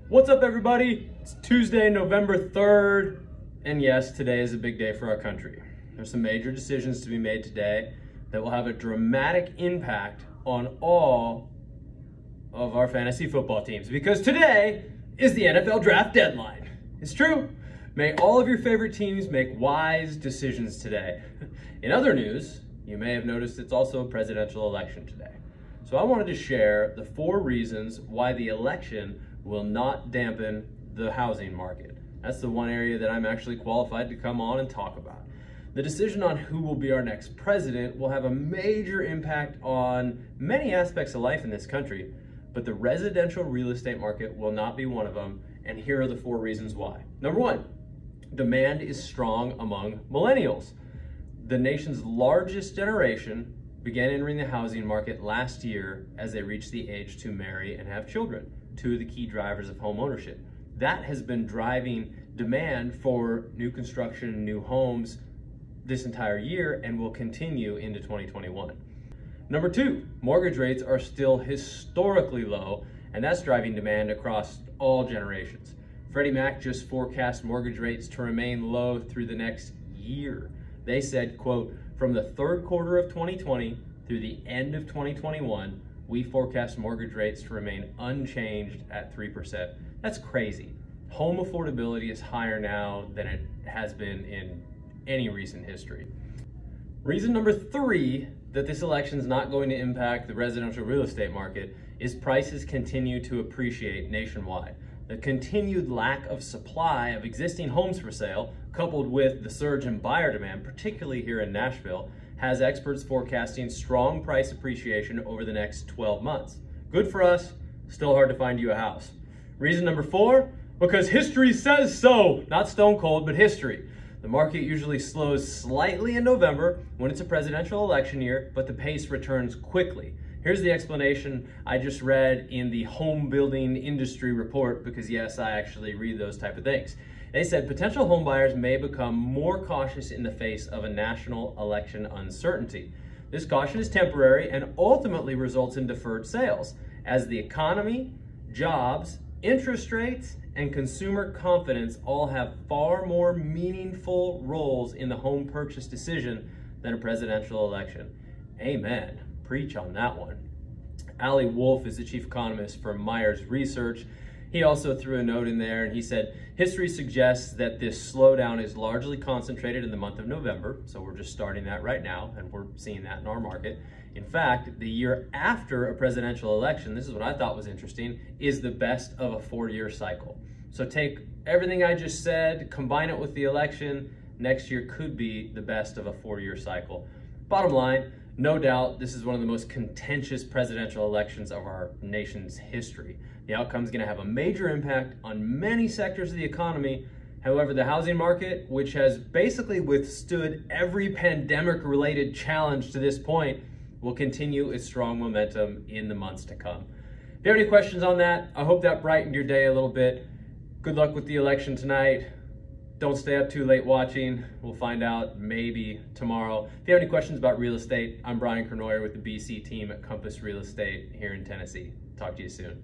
What's up, everybody? It's Tuesday, November 3rd, and yes, today is a big day for our country. There's some major decisions to be made today that will have a dramatic impact on all of our fantasy football teams, because today is the NFL draft deadline. It's true. May all of your favorite teams make wise decisions today. In other news, you may have noticed it's also a presidential election today. So I wanted to share the 4 reasons why the election will not dampen the housing market. That's the one area that I'm actually qualified to come on and talk about. The decision on who will be our next president will have a major impact on many aspects of life in this country, but the residential real estate market will not be one of them, and here are the 4 reasons why. Number 1, demand is strong among millennials. The nation's largest generation began entering the housing market last year as they reached the age to marry and have children, 2 of the key drivers of home ownership. That has been driving demand for new construction, new homes this entire year, and will continue into 2021. Number 2, mortgage rates are still historically low, and that's driving demand across all generations. Freddie Mac just forecast mortgage rates to remain low through the next year. They said, quote, "From the 3rd quarter of 2020 through the end of 2021, we forecast mortgage rates to remain unchanged at 3%. That's crazy. Home affordability is higher now than it has been in any recent history. Reason number 3 that this election is not going to impact the residential real estate market is prices continue to appreciate nationwide. The continued lack of supply of existing homes for sale, coupled with the surge in buyer demand, particularly here in Nashville, has experts forecasting strong price appreciation over the next 12 months. Good for us, still hard to find you a house. Reason number 4, because history says so. Not stone cold, but history. The market usually slows slightly in November when it's a presidential election year, but the pace returns quickly. Here's the explanation I just read in the home building industry report, because yes, I actually read those type of things. They said potential home buyers may become more cautious in the face of a national election uncertainty. This caution is temporary and ultimately results in deferred sales, as the economy, jobs, interest rates, and consumer confidence all have far more meaningful roles in the home purchase decision than a presidential election. Amen. Preach on that one. Ali Wolf is the chief economist for Myers Research. He also threw a note in there, and he said, history suggests that this slowdown is largely concentrated in the month of November. So we're just starting that right now, and we're seeing that in our market. In fact, the year after a presidential election, this is what I thought was interesting, is the best of a 4-year cycle. So take everything I just said, combine it with the election, next year could be the best of a 4-year cycle. Bottom line, no doubt, this is one of the most contentious presidential elections of our nation's history. The outcome is going to have a major impact on many sectors of the economy. However, the housing market, which has basically withstood every pandemic-related challenge to this point, will continue its strong momentum in the months to come. If you have any questions on that, I hope that brightened your day a little bit. Good luck with the election tonight. Don't stay up too late watching. We'll find out maybe tomorrow. If you have any questions about real estate, I'm Brian Kernoyer with the BC team at Compass Real Estate here in Tennessee. Talk to you soon.